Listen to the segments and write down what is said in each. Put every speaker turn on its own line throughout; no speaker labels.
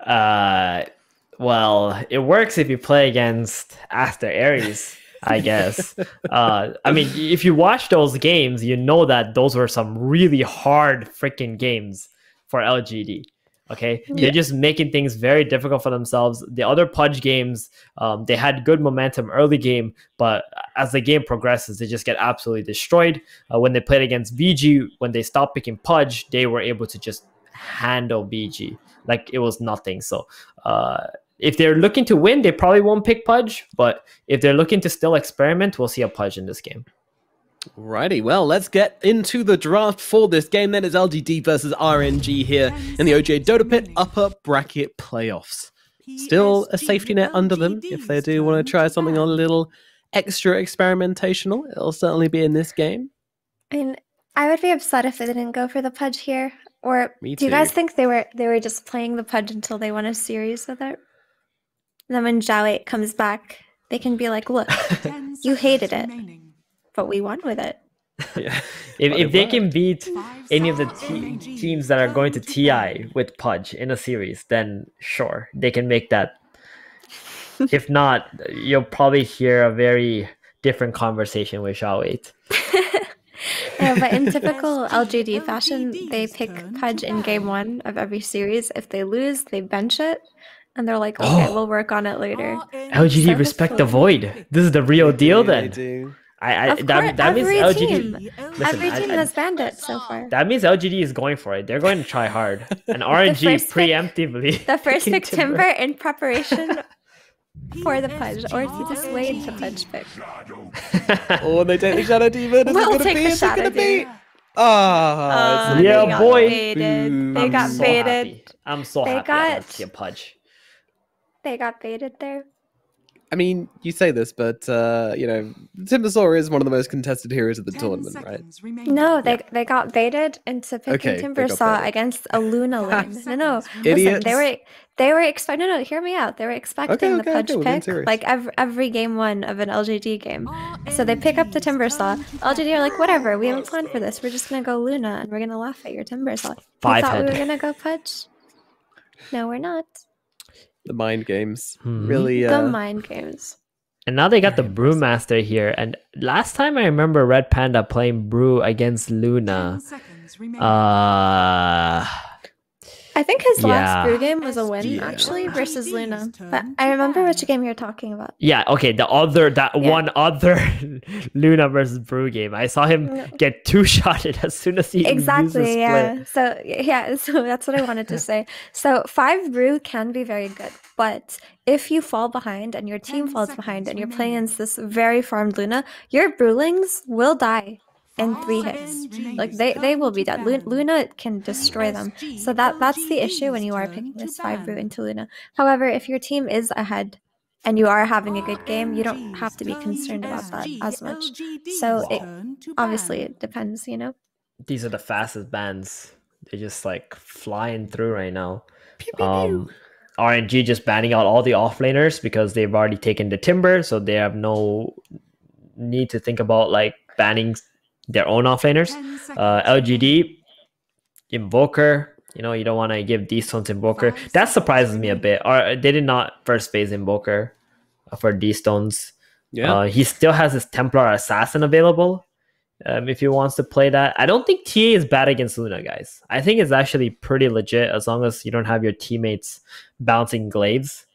Uh, well, it works if you play against Aster Aries, I guess. I mean, if you watch those games, you know that those were some really hard freaking games for LGD. Okay,
Yeah.
they're just making things very difficult for themselves. The other Pudge games, they had good momentum early game, but as the game progresses, they just get absolutely destroyed. When they played against BG, when they stopped picking Pudge, they were able to just handle BG like it was nothing. So if they're looking to win, they probably won't pick Pudge, but if they're looking to still experiment, we'll see a Pudge in this game.
Alrighty, well, let's get into the draft for this game. Then it's LGD versus RNG here in the OGA Dota Pit upper bracket playoffs. Still a safety net under them if they do want to try something a little extra experimentational. It'll certainly be in this game.
I mean, I would be upset if they didn't go for the Pudge here. Or
Me
do you
too.
guys think they were just playing the Pudge until they won a series with it? And then when Zhao comes back, they can be like, look, you hated it, but we won with it.
Yeah.
If they can beat any of the teams that are going to TI with Pudge in a series, then sure, they can make that. If not, you'll probably hear a very different conversation with Zhao.
Yeah, but in typical LGD fashion, they pick Pudge in game 1 of every series. If they lose, they bench it, and they're like, okay, we'll work on it later.
LGD
So
respect the void. This is the real deal then.
They do.
That means LGD.
Team, every team has banned it so far.
That means LGD is going for it. They're going to try hard. And RNG preemptively.
The first pick Timber in preparation for the Pudge, or to dissuade the Pudge pick.
Oh, they take the Shadow Demon. Is
We'll
it
take
going to be?
the
Is it going
Shadow
to be?
Demon.
Ah,
Yeah,
they got
boy.
baited. They got
so
baited.
happy. I'm so
They
happy
got-
I don't see a Pudge.
They got baited there.
I mean, you say this, but you know, Timbersaw is one of the most contested heroes of the tournament, right?
No, they got baited into picking
Okay, they got
Timbersaw
baited.
against a Luna lane. No, listen,
Idiots.
they were expecting. No, hear me out. They were expecting the Pudge
we're being
pick
serious.
like every game 1 of an LGD game. So they pick up the Timbersaw. LGD are like, whatever, we haven't planned for this. We're just gonna go Luna and we're gonna laugh at your Timbersaw. We
Five
thought we
head.
were gonna go Pudge. No, we're not.
The mind games
Hmm.
really.
The mind games.
And now they got the Brewmaster here. And last time I remember Red Panda playing Brew against Luna.
I think his
Yeah.
last brew game was a win,
Yeah.
actually, versus Luna. But I remember which game you're talking about.
Yeah, okay, one other Luna versus Brew game. I saw him get two-shotted as soon as he used the
Exactly,
split.
yeah. So that's what I wanted to say. So 5 brew can be very good, but if you fall behind and your team falls behind and you're playing against this very farmed Luna, your brewlings will die in 3 hits. Like they will be dead. Luna can destroy them. So that's the issue when you are picking this 5 brew into Luna. However, if your team is ahead and you are having a good game, you don't have to be concerned about that as much. So obviously it depends, you know.
These are the fastest bans. They're just like flying through right now. RNG just banning out all the offlaners because they've already taken the Timber, so they have no need to think about like banning their own offlaners. LGD, Invoker, you know, you don't want to give D-Stones Invoker. That surprises me a bit. Or they did not first phase Invoker for D-Stones.
Yeah.
He still has his Templar Assassin available if he wants to play that. I don't think TA is bad against Luna, guys. I think it's actually pretty legit as long as you don't have your teammates bouncing glaives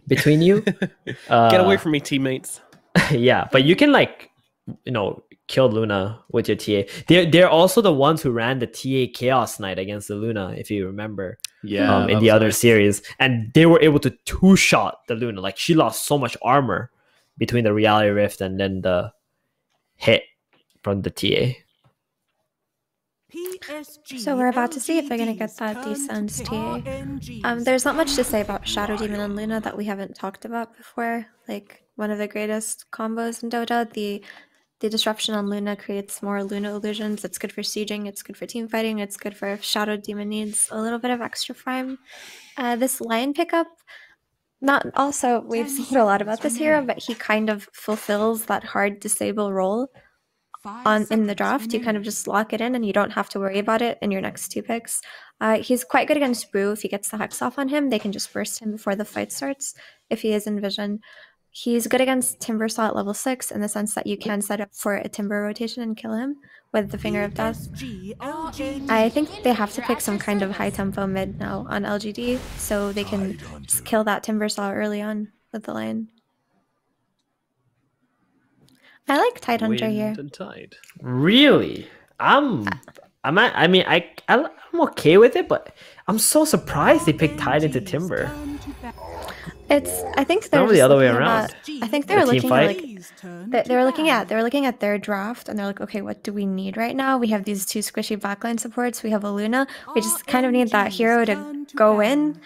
between you.
Get away from me, teammates.
Yeah, but you can like, you know, kill Luna with your TA. They're also the ones who ran the TA Chaos Knight against the Luna, if you remember.
Yeah,
in the other series, and they were able to 2-shot the Luna. Like she lost so much armor between the Reality Rift and then the hit from the TA.
So we're about to see if they're going to get that D-Stones TA. There's not much to say about Shadow Demon and Luna that we haven't talked about before. Like one of the greatest combos in Dota, the disruption on Luna creates more Luna illusions. It's good for sieging, it's good for team fighting, it's good for if Shadow Demon needs a little bit of extra prime. This Lion pickup, we've seen a lot about this hero, but he kind of fulfills that hard disable role in the draft. You kind of just lock it in and you don't have to worry about it in your next 2 picks. He's quite good against Brew. If he gets the Hex off on him, they can just burst him before the fight starts if he is in vision. He's good against Timbersaw at level 6 in the sense that you can set up for a Timber rotation and kill him with the Finger of Death. I think they have to pick some kind of high tempo mid now on LGD so they can just kill that Timbersaw early on with the Lion. I like Tide Hunter
Wind
here.
and Tide.
Really? I'm okay with it, but I'm so surprised they picked Tide into Timber.
I think they're
Normally the other way around.
I think they're
The team
looking at
fight?
they're looking at their draft and they're like, okay, what do we need right now? We have these 2 squishy backline supports. We have a Luna. We just kind of need that hero to go in,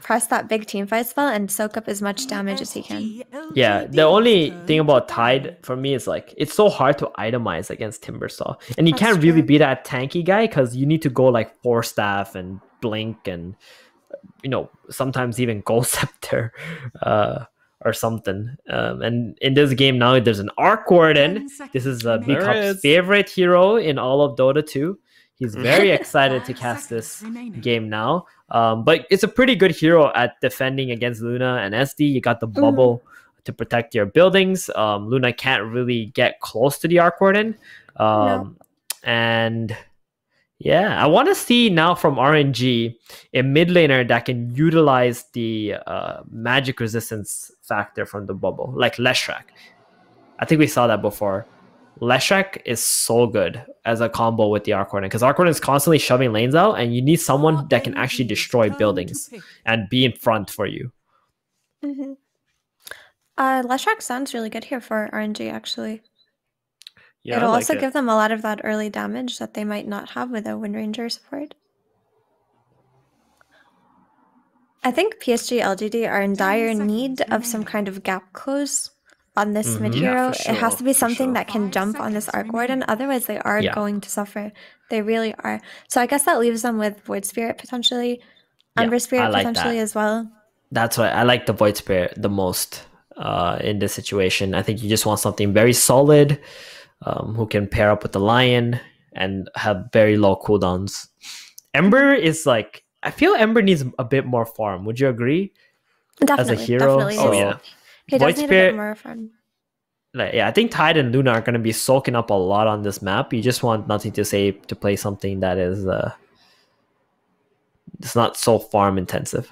press that big team fight spell, and soak up as much damage as he can.
Yeah, the only thing about Tide for me is like it's so hard to itemize against Timbersaw, and you
That's
can't really
true.
be that tanky guy because you need to go like Force Staff and Blink and sometimes even Gold Scepter or something. And in this game now, there's an Arc Warden. This is B-Cup's favorite hero in all of Dota 2. He's very excited to cast this game now. But it's a pretty good hero at defending against Luna and SD. You got the bubble to protect your buildings. Luna can't really get close to the Arc Warden.
No.
And yeah, I want to see now from RNG a mid laner that can utilize the magic resistance factor from the bubble, like Leshrac. I think we saw that before. Leshrac is so good as a combo with the Arc Warden because Arc Warden is constantly shoving lanes out, and you need someone that can actually destroy buildings and be in front for you.
Leshrac sounds really good here for RNG, actually.
Yeah,
It'll also give them a lot of that early damage that they might not have with a Wind Ranger support. I think PSG.LGD are in dire need of some kind of gap close on this mid hero.
for
It has to be
sure.
something that can jump on this Arc Warden, otherwise they are going to suffer. They really are. So I guess that leaves them with Void Spirit potentially, Ember Spirit
like
potentially
that
as well.
That's why I like the Void Spirit the most in this situation. I think you just want something very solid, who can pair up with the Lion and have very low cooldowns. Ember is like, I feel Ember needs a bit more farm. Would you agree?
Definitely,
As a hero?
definitely.
Oh yeah.
He
Void
does need a
Spirit-
bit more fun.
Like, yeah, I think Tide and Luna are going to be soaking up a lot on this map. You just want Nothing to Say to play something that is it's not so farm intensive.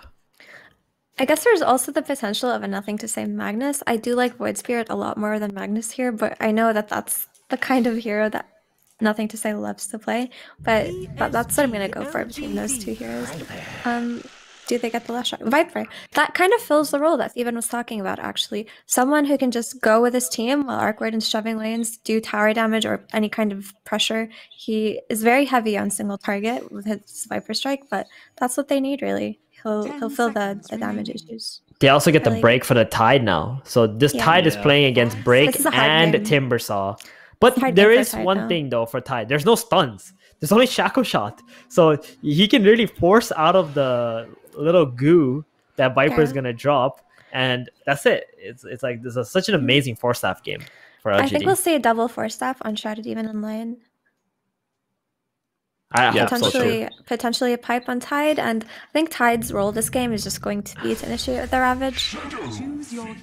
I guess there's also the potential of a Nothing to Say Magnus. I do like Void Spirit a lot more than Magnus here, but I know that that's the kind of hero that Nothing to Say loves to play. But that's what I'm going to go for between those 2 heroes. Do they get the last shot? Viper. That kind of fills the role that Steven was talking about, actually. Someone who can just go with his team while Arc Warden's shoving lanes, do tower damage or any kind of pressure. He is very heavy on single target with his Viper Strike, but that's what they need, really. He'll fill the damage issues.
They also get the
Really
break for the Tide now. So this Tide is playing against Break
This is a hard
and
game.
Timbersaw. But
It's a hard
there
game for
is
Tide
one
now.
thing though for Tide. There's no stuns. There's only Shackle Shot. So he can really force out of the little goo that Viper is
Yeah.
going to drop. And that's it. It's like this is such an amazing Force Staff game for LGD.
I think we'll see a double Force Staff on Shrouded Demon and Lion.
I hope so too.
Potentially a pipe on Tide, and I think Tide's role this game is just going to be to initiate the Ravage.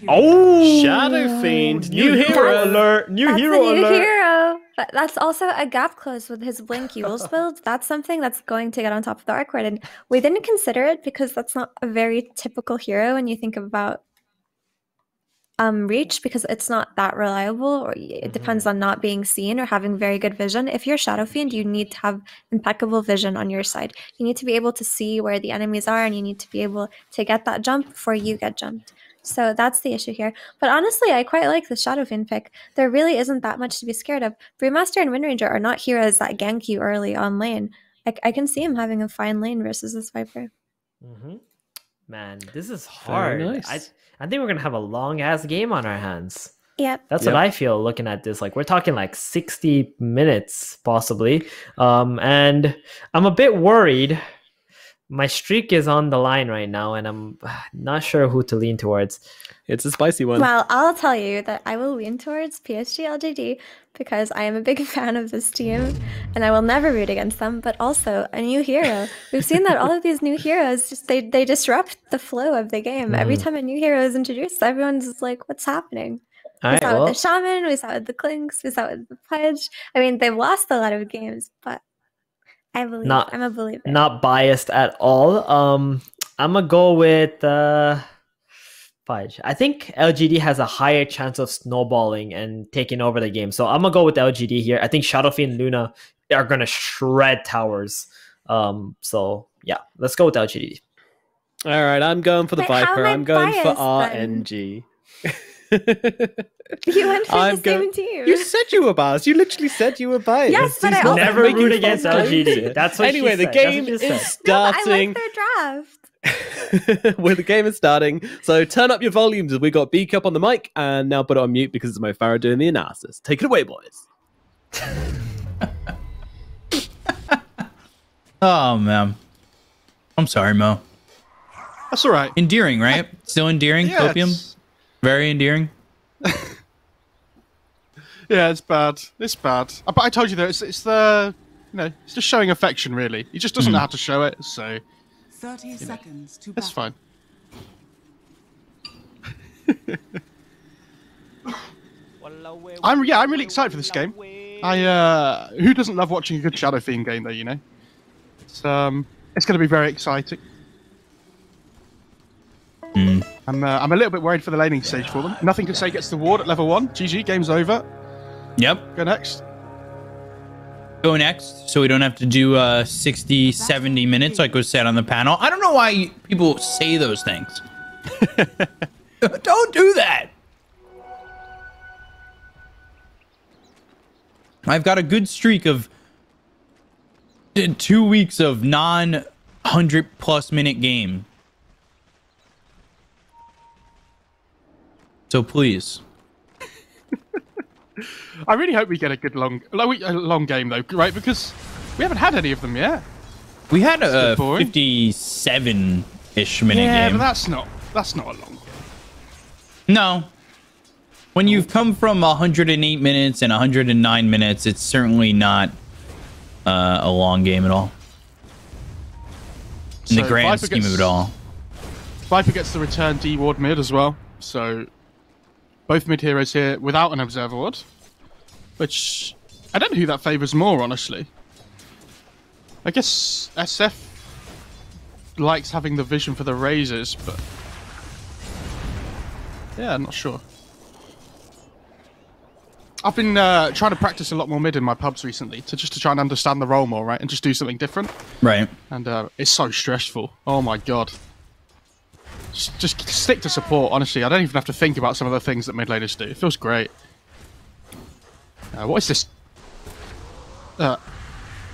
Oh!
Shadow Fiend, new
Hero
hero.
alert! New
That's
hero
a new
alert!
hero! But that's also a gap close with his Blink Yules build. That's something that's going to get on top of the Arc Warden. We didn't consider it because that's not a very typical hero when you think about reach, because it's not that reliable, or it depends on not being seen or having very good vision. If you're Shadow Fiend, you need to have impeccable vision on your side. You need to be able to see where the enemies are, and you need to be able to get that jump before you get jumped. So that's the issue here. But honestly, I quite like the Shadow Fiend pick. There really isn't that much to be scared of. Brewmaster and Wind Ranger are not heroes that gank you early on lane. I can see him having a fine lane versus this Viper.
Man, this is hard.
nice.
I think we're gonna have a long ass game on our hands.
Yep.
That's what I feel looking at this. Like we're talking like 60 minutes possibly. And I'm a bit worried. my streak is on the line right now, and I'm not sure who to lean towards.
It's a spicy one.
Well, I'll tell you that I will lean towards PSG.LGD because I am a big fan of this team and I will never root against them, but also a new hero. We've seen that all of these new heroes, just they disrupt the flow of the game. Every time a new hero is introduced, everyone's just like, what's happening? We saw it with the Shaman, we saw it with the Clinks, we saw it with the Pudge. I mean, they've lost a lot of games, but I believe. I'm a believer.
Not biased at all. I'm going to go with... Fudge. I think LGD has a higher chance of snowballing and taking over the game. So I'm going to go with LGD here. I think Shadowfiend and Luna are going to shred towers. So yeah, let's go with LGD.
All right, I'm going for the Viper. I'm going for RNG.
You went for the same team.
You said you were biased. You literally said you were biased.
Yes, but I also
never root against LGD. That's what
anyway, the game is starting.
No, I like their draft.
Where the game is starting. So turn up your volumes. We got B Cup on the mic, and now put it on mute because it's Mo Farah doing the analysis. Take it away, boys.
Oh man, I'm sorry, Mo.
That's all right.
Endearing, right? Still endearing.
Yeah,
Copium, very endearing.
Yeah, it's bad. It's bad. But I told you though, it's the it's just showing affection. Really, he just doesn't know how to show it. So
30 seconds to
that's fine. I'm really excited for this game. Who doesn't love watching a good Shadowfiend game though? You know, it's going to be very exciting. I'm a little bit worried for the laning stage for them. Nothing to say gets the ward at level 1. GG, game's over.
Yep.
Go next.
Go next, so we don't have to do 60, 70 minutes like was said on the panel. I don't know why people say those things. Don't do that. I've got a good streak of 2 weeks of non-100+ minute game. So please.
I really hope we get a good long game though, right? Because we haven't had any of them yet.
We had a 57-ish minute game.
Yeah, but that's not a long game.
No. When you've come from 108 minutes and 109 minutes, it's certainly not a long game at all. In the grand scheme of it all.
Viper gets the return D ward mid as well, so both mid heroes here without an observer ward, which I don't know who that favours more, honestly. I guess SF likes having the vision for the razors, but yeah, I'm not sure. I've been trying to practice a lot more mid in my pubs recently, to try and understand the role more, right, and just do something different.
Right.
And it's so stressful. Oh my god. Just stick to support, honestly. I don't even have to think about some of the things that mid laners do. It feels great. What is this?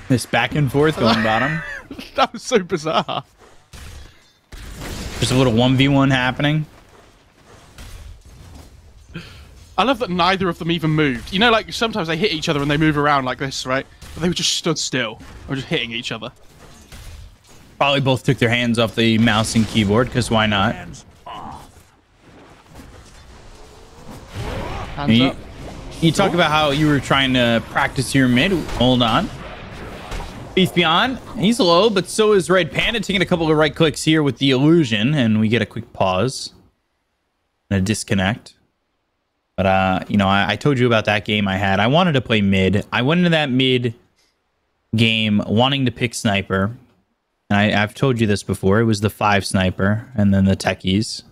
This back and forth going bottom.
That was so bizarre.
Just a little 1v1 happening.
I love that neither of them even moved. You know, like sometimes they hit each other and they move around like this, right? But they were just stood still. Or just hitting each other.
Probably both took their hands off the mouse and keyboard, because why not?
Hands up.
You talk about how you were trying to practice your mid. Hold on. Beast Beyond, he's low, but so is Red Panda, taking a couple of right clicks here with the illusion, and we get a quick pause and a disconnect. But, you know, I told you about that game I had. I wanted to play mid. I went into that mid game wanting to pick sniper. And I've told you this before. It was the 5 sniper and then the techies.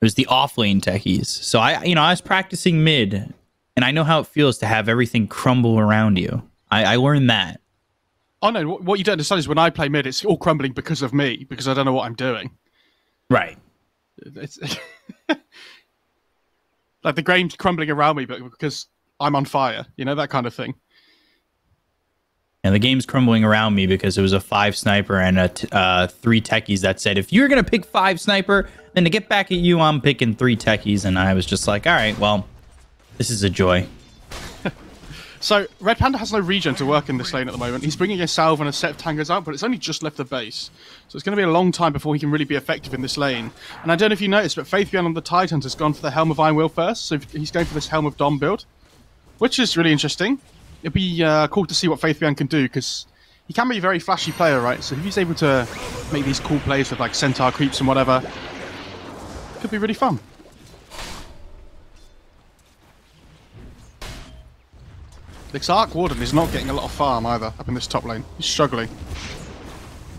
It was the off-lane techies. So, I was practicing mid. And I know how it feels to have everything crumble around you. I learned that.
Oh, no. What you don't understand is when I play mid, it's all crumbling because of me. Because I don't know what I'm doing.
Right.
It's like the game's crumbling around me, but because I'm on fire. You know, that kind of thing.
And the game's crumbling around me because it was a 5 sniper and a 3 techies that said, if you're going to pick 5 sniper, then to get back at you, I'm picking 3 techies. And I was just like, all right, well, this is a joy.
So, Red Panda has no regen to work in this lane at the moment. He's bringing a salve and a set of tangos out, but it's only just left the base. So it's going to be a long time before he can really be effective in this lane. And I don't know if you noticed, but Faithbian on the Tidehunter has gone for the Helm of Iron Will first, so he's going for this Helm of Dom build, which is really interesting. It'd be cool to see what Faithbian can do, because he can be a very flashy player, right? So if he's able to make these cool plays with like Centaur creeps and whatever, it could be really fun. This Arc Warden is not getting a lot of farm either up in this top lane. He's struggling.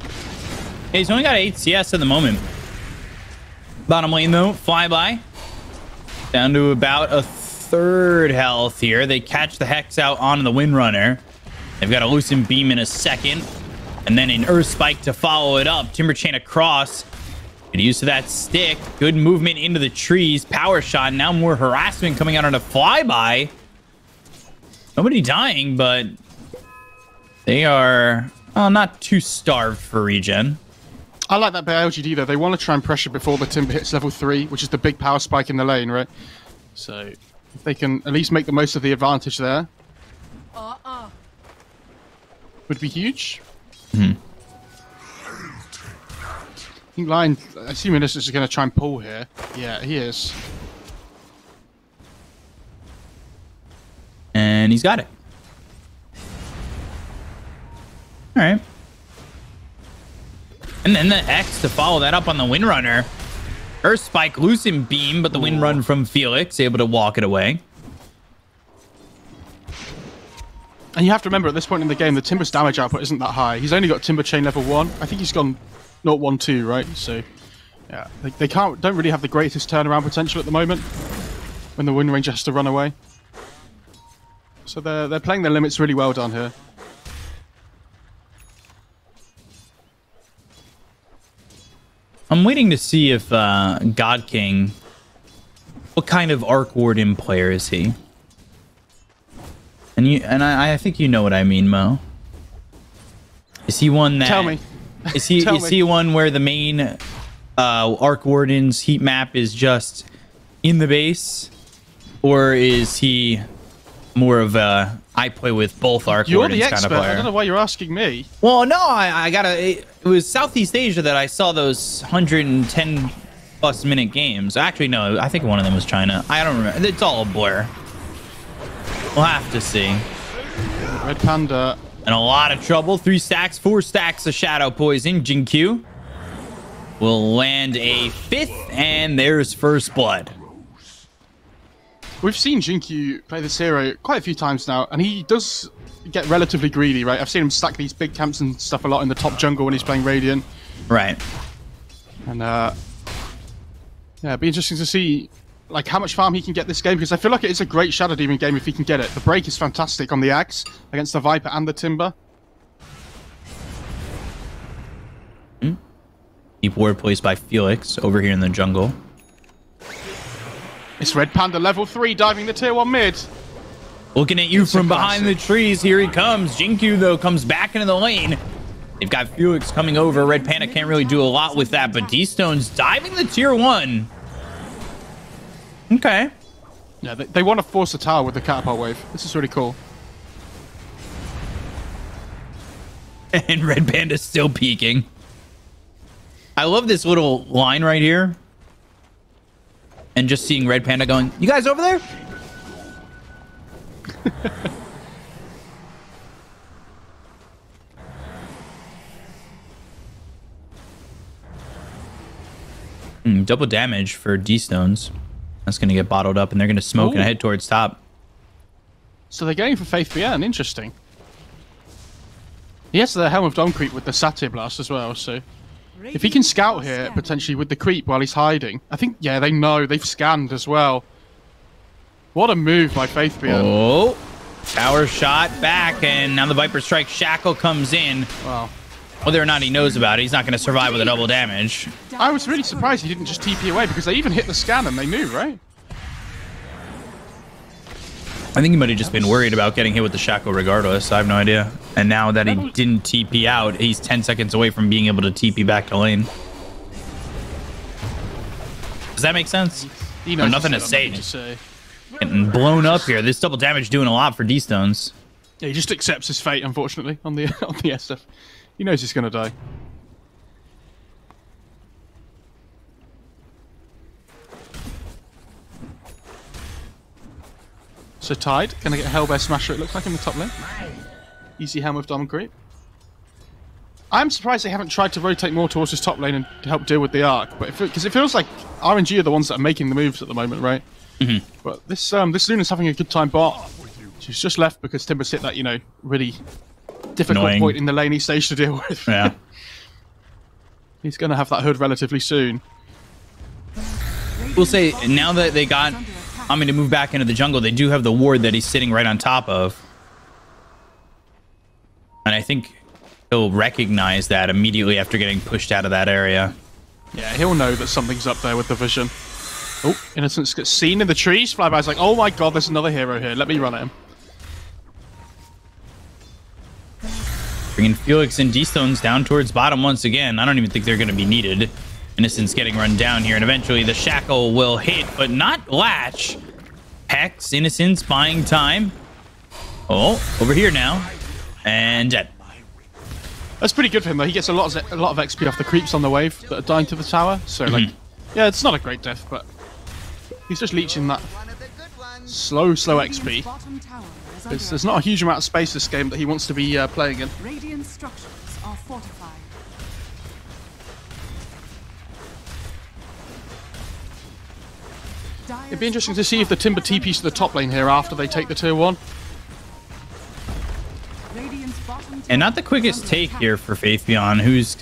Yeah, he's only got 8 CS at the moment. Bottom lane though, flyby. Down to about a third health here. They catch the Hex out on the Windrunner. They've got a Lucent Beam in a second. And then an Earth Spike to follow it up. Timber Chain across. Good use of that stick. Good movement into the trees. Power shot. Now more harassment coming out on a flyby. Nobody dying, but they are not too starved for regen.
I like that by LGD though. They want to try and pressure before the Timber hits level 3, which is the big power spike in the lane, right? So if they can at least make the most of the advantage there, would be huge. I think Lion, assuming this is going to try and pull here. Yeah, he is.
And he's got it. All right. And then the X to follow that up on the Windrunner. Earth Spike, Lucent Beam, but the Windrun from Felix able to walk it away.
And you have to remember, at this point in the game, the Timber's damage output isn't that high. He's only got Timber Chain level 1. I think he's gone 0-1-2, right? So, yeah, they don't really have the greatest turnaround potential at the moment when the Wind Ranger has to run away. So they're playing their limits really well down here.
I'm waiting to see if God King, what kind of Arc Warden player is he? And I think you know what I mean, Mo. Is he one that?
Tell me.
Is he one where the main Arc Warden's heat map is just in the base, or is he more of a I play with both Arc Wardens
You're the expert.
kind of player?
I don't know why you're asking me.
Well, no, it was Southeast Asia that I saw those 110+ minute games. Actually, no, I think one of them was China. I don't remember. It's all a blur. We'll have to see.
Red Panda.
In a lot of trouble. 3 stacks, 4 stacks of Shadow Poison. Jinkyu will land a 5th, and there's first blood.
We've seen Jinkyu play this hero quite a few times now, and he does get relatively greedy, right? I've seen him stack these big camps and stuff a lot in the top jungle when he's playing Radiant.
Right.
And, yeah, it'd be interesting to see like how much farm he can get this game, because I feel like it is a great Shadow Demon game if he can get it. The break is fantastic on the Axe against the Viper and the Timber.
Deep ward placed by Felix over here in the jungle.
It's Red Panda level 3 diving the tier 1 mid.
Looking at you from behind the trees. Here he comes. Jinkyu, though, comes back into the lane. They've got Felix coming over. Red Panda can't really do a lot with that, but D-Stone's diving the tier 1. Okay.
Yeah, they want to force the tower with the catapult wave. This is really cool.
And Red Panda's still peeking. I love this little line right here. And just seeing Red Panda going, you guys over there? Double damage for D-Stones. That's going to get bottled up, and they're going to smoke and head towards top.
So they're going for Faith BN. Interesting. He has the Helm of Dom creep with the Satyr Blast as well, so if he can scout here, potentially with the creep while he's hiding. I think, yeah, they know. They've scanned as well. What a move by Faith BN.
Oh, power shot back, and now the Viper Strike Shackle comes in.
Wow.
Whether or not he knows about it, he's not going to survive with a double damage.
I was really surprised he didn't just TP away, because they even hit the scan and they knew, right?
I think he might have just been worried about getting hit with the Shackle regardless. I have no idea. And now that he didn't TP out, he's 10 seconds away from being able to TP back to lane. Does that make sense?
He knows
nothing to say. Getting blown up here. This double damage doing a lot for D-Stones.
Yeah, he just accepts his fate, unfortunately, on the on the SF. He knows he's going to die. So Tide, gonna get a Hellbear Smasher, it looks like, in the top lane. Easy Helm with Diamond Creep. I'm surprised they haven't tried to rotate more towards his top lane and help deal with the arc, but because it feels like RNG are the ones that are making the moves at the moment, right?
Mm-hmm.
But this Luna's having a good time bot. She's just left because Timber's hit that, you know, really difficult
Annoying
point in the lane he stage to deal with.
Yeah.
He's gonna have that hood relatively soon.
We'll say, now that they got Ami to move back into the jungle, they do have the ward that he's sitting right on top of. And I think he'll recognize that immediately after getting pushed out of that area.
Yeah, he'll know that something's up there with the vision. Oh, Innocence gets seen in the trees. Flyby's like, oh my god, there's another hero here. Let me run at him.
Bringing Felix and D-Stones down towards bottom once again. I don't even think they're going to be needed. Innocence getting run down here, and eventually the Shackle will hit, but not Latch. Hex, Innocence buying time. Oh, over here now. And dead.
That's pretty good for him, though. He gets a lot of XP off the creeps on the wave that are dying to the tower. So, like, yeah, it's not a great death, but he's just leeching that slow XP. There's not a huge amount of space this game that he wants to be playing in.
Radiant structures are fortified.
It'd be interesting to see if the Timber TPs to the top lane here after they take the tier 1.
And not the quickest take here for Faith Beyond, who's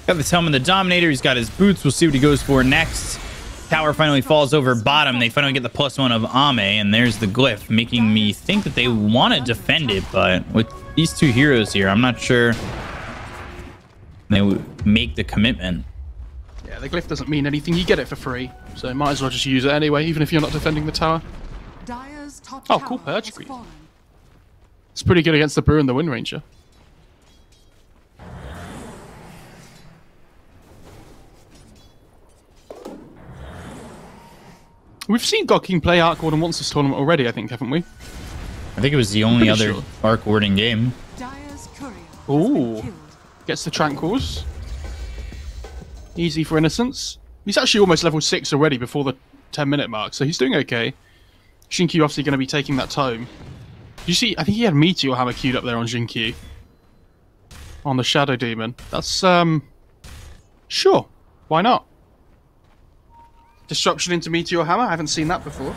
got the Helm of the Dominator. He's got his boots. We'll see what he goes for next. Tower finally falls over bottom. They finally get the +1 of Ame, and there's the glyph, making me think that they want to defend it, but with these two heroes here, I'm not sure they would make the commitment.
Yeah, the glyph doesn't mean anything. You get it for free, so might as well just use it anyway, even if you're not defending the tower. Oh, cool Purge Screen. It's pretty good against the Brew and the Wind Ranger. We've seen God King play Arc Warden once this tournament already, I think, haven't we?
I think it was the only other
sure.
Arc Warding game.
Ooh. Gets the Tranquils. Easy for Innocence. He's actually almost level 6 already before the 10-minute mark, so he's doing okay. Shinkyu obviously going to be taking that tome. Did you see? I think he had Meteor Hammer queued up there on Shinkyu. On the Shadow Demon. That's, sure. Why not? Disruption into Meteor Hammer? I haven't seen that before.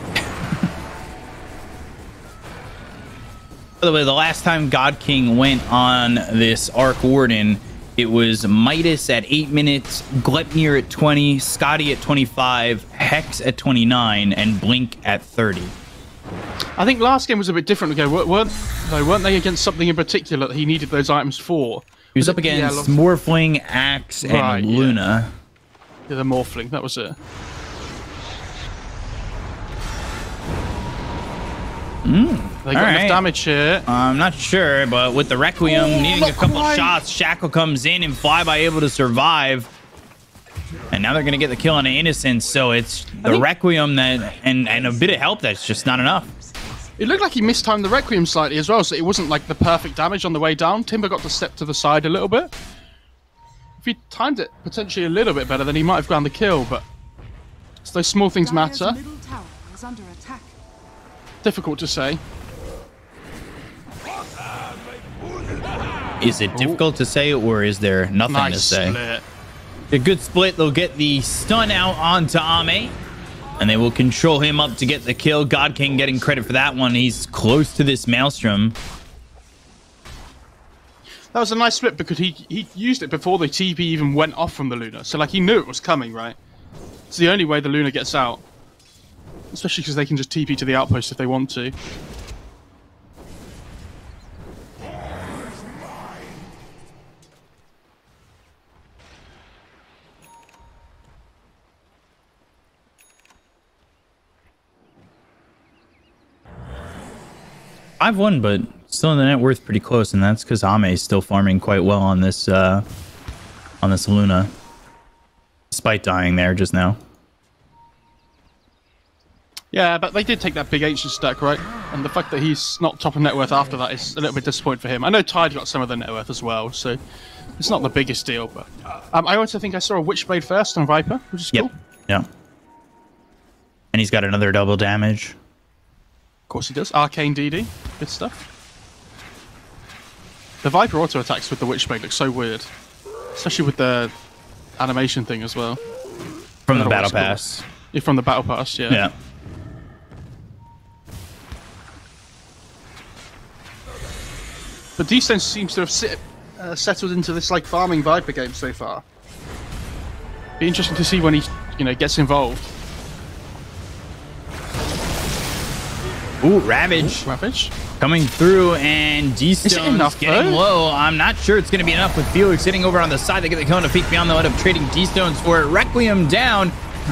By the way, the last time God King went on this Arc Warden, it was Midas at 8 minutes, Glepnir at 20, Scotty at 25, Hex at 29, and Blink at 30.
I think last game was a bit different. Okay, weren't they against something in particular that he needed those items for?
He was up against Morphling, Axe, and Luna.
Yeah, the Morphling, that was it. They got enough damage here.
I'm not sure, but with the Requiem needing a couple shots, Shackle comes in and Flyby able to survive. And now they're going to get the kill on the Innocence, so it's the Requiem that and a bit of help that's just not enough.
It looked like he mistimed the Requiem slightly as well, so it wasn't like the perfect damage on the way down. Timber got to step to the side a little bit. If he timed it potentially a little bit better, then he might have ground the kill, but so those small things matter. Difficult to say.
Is it difficult to say, or is there nothing to say?
Split.
A good split. They'll get the stun out onto Ame, and they will control him up to get the kill. God King getting credit for that one. He's close to this Maelstrom.
That was a nice split because he used it before the TP even went off from the Luna. So, like, he knew it was coming, right? It's the only way the Luna gets out. Especially because they can just TP to the outpost if they want to.
I've won, but still in the net worth pretty close, and that's because Ame is still farming quite well on this Luna, despite dying there just now.
Yeah, but they did take that big ancient stack, right? And the fact that he's not top of net worth after that is a little bit disappointing for him. I know Tide got some of the net worth as well, so it's not the biggest deal. But I also think I saw a Witchblade first on Viper, which is cool.
Yeah. And he's got another double damage.
Of course he does. Arcane DD, good stuff. The Viper auto attacks with the Witchblade look so weird, especially with the animation thing as well.
From the battle pass.
Yeah, from the battle pass, yeah.
Yeah.
But D-Stone seems to have settled into this like farming Viper game so far. Be interesting to see when he, gets involved.
Ooh, Ravage.
Ravage.
Coming through, and D-Stone's getting
though?
low. I'm not sure it's going to be enough with Felix sitting over on the side. They get the cone to peek beyond. They'll end up trading D-Stones for it. Requiem down.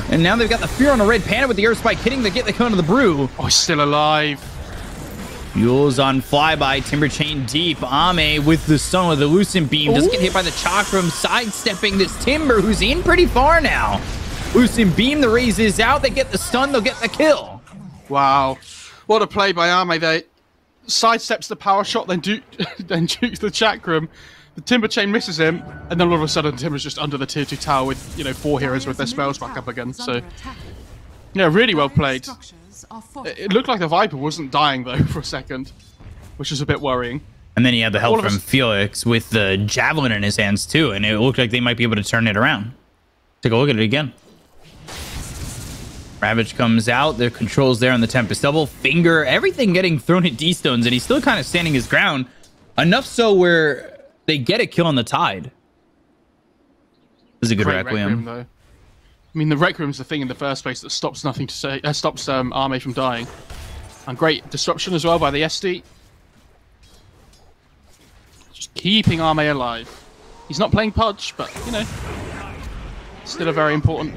And now they've got the Fear on a Red Panda with the Earth Spike hitting the get the cone to the Brew.
Oh, he's still alive.
Fuels on flyby, Timber Chain deep. Ame with the stun with the Lucent Beam. Doesn't get hit by the Chakram, sidestepping this Timber, who's in pretty far now. Lucent Beam, the raise is out. They get the stun, they'll get the kill.
Wow. What a play by Ame. They sidesteps the power shot, then then jukes the Chakram. The Timber Chain misses him, and then all of a sudden Timber's just under the tier 2 tower with, 4 heroes with their spells back up again. So, yeah, really well played. It looked like the Viper wasn't dying, though, for a second, which is a bit worrying.
And then he had the help from Felix with the Javelin in his hands, too, and it looked like they might be able to turn it around. Take a look at it again. Ravage comes out, the controls there on the Tempest Double, Finger, everything getting thrown at D-Stones, and he's still kind of standing his ground. Enough so where they get a kill on the Tide. This is a good Requiem.
Though. I mean, the Requiem's the thing in the first place that stops Ame from dying. And great disruption as well by the SD. Just keeping Ame alive. He's not playing Pudge, but, still a very important...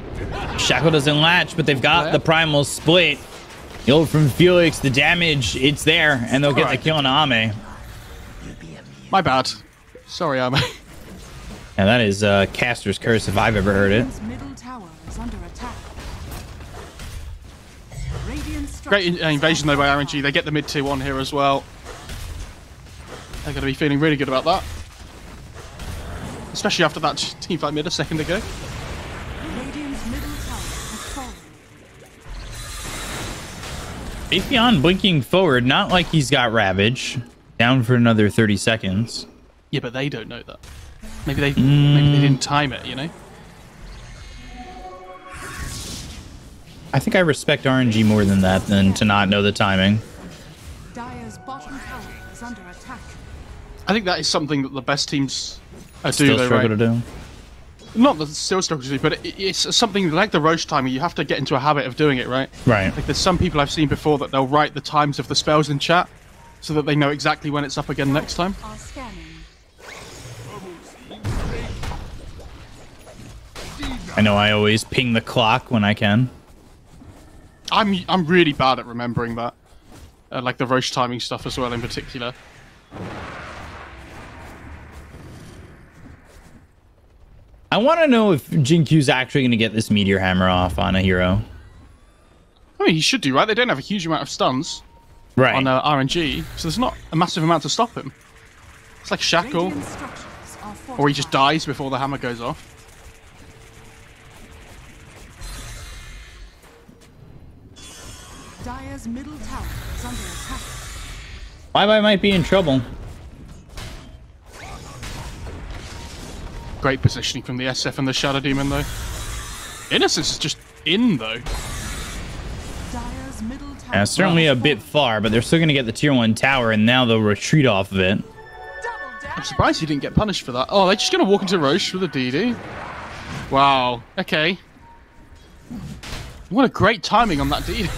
Shackle doesn't latch, but they've got the Primal Split. The ult from Felix, the damage, it's there, and they'll get the kill on Ame.
My bad. Sorry, Ame.
And that is Caster's Curse, if I've ever heard it.
Great invasion, though, by RNG. They get the mid-tier 1 here as well. They're going to be feeling really good about that. Especially after that teamfight mid a second ago.
Atheon blinking forward, not like he's got Ravage. Down for another 30 seconds.
Yeah, but they don't know that. Maybe they didn't time it,
I think I respect RNG more than that, than to not know the timing.
Dire's bottom tower is under attack.
I think that is something that the best teams do.
Still struggle to do.
Not that still struggle to do, but it's something like the Roche timer. You have to get into a habit of doing it, right?
Right.
Like there's some people I've seen before that they'll write the times of the spells in chat so that they know exactly when it's up again next time.
I know I always ping the clock when I can.
I'm really bad at remembering that, like the Roche timing stuff as well in particular.
I want to know if Jinkyu's actually going to get this Meteor Hammer off on a hero.
I mean, he should do, right? They don't have a huge amount of stuns
on
RNG, so there's not a massive amount to stop him. It's like Shackle, or he just dies before the hammer goes off.
Dire's middle tower is under attack.
Bye-bye might be in trouble.
Great positioning from the SF and the Shadow Demon, though. Innocence is just in, though.
Dire's middle tower.
Yeah, certainly a bit far, but they're still going to get the tier 1 tower, and now they'll retreat off of it.
I'm surprised he didn't get punished for that. Oh, they're just going to walk into Roche with a DD? Wow, okay. What a great timing on that DD.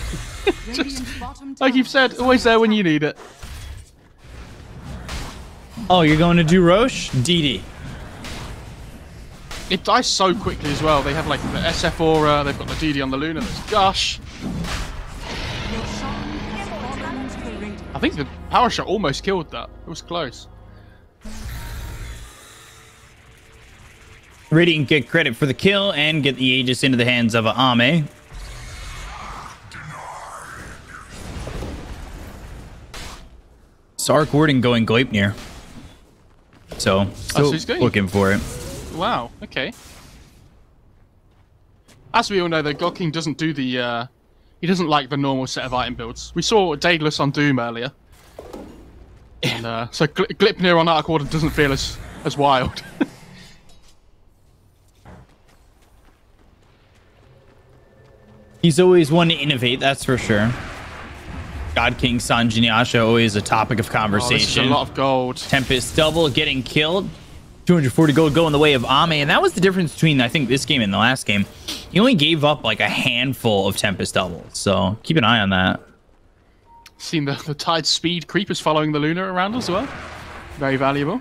Just, like you've said, always there when you need it.
Oh, you're going to do Roche? DD.
It dies so quickly as well. They have like the SF aura, they've got the DD on the Luna. Gosh. I think the power shot almost killed that. It was close.
Radiant get credit for the kill and get the Aegis into the hands of Ame. Sark Warden going Gleipnir. So, still looking for it.
Wow, okay. As we all know, though, God King doesn't do the... he doesn't like the normal set of item builds. We saw Daedalus on Doom earlier. And, so Gleipnir on Arc Warden doesn't feel as wild.
He's always one to innovate, that's for sure. God King Sanjin Yasha, always a topic of conversation.
This is a lot of gold.
Tempest double getting killed. 240 gold going the way of Ame, and that was the difference between, I think, this game and the last game. He only gave up like a handful of Tempest doubles, so keep an eye on that.
Seen the Tide Speed creepers following the Luna around as well. Very valuable.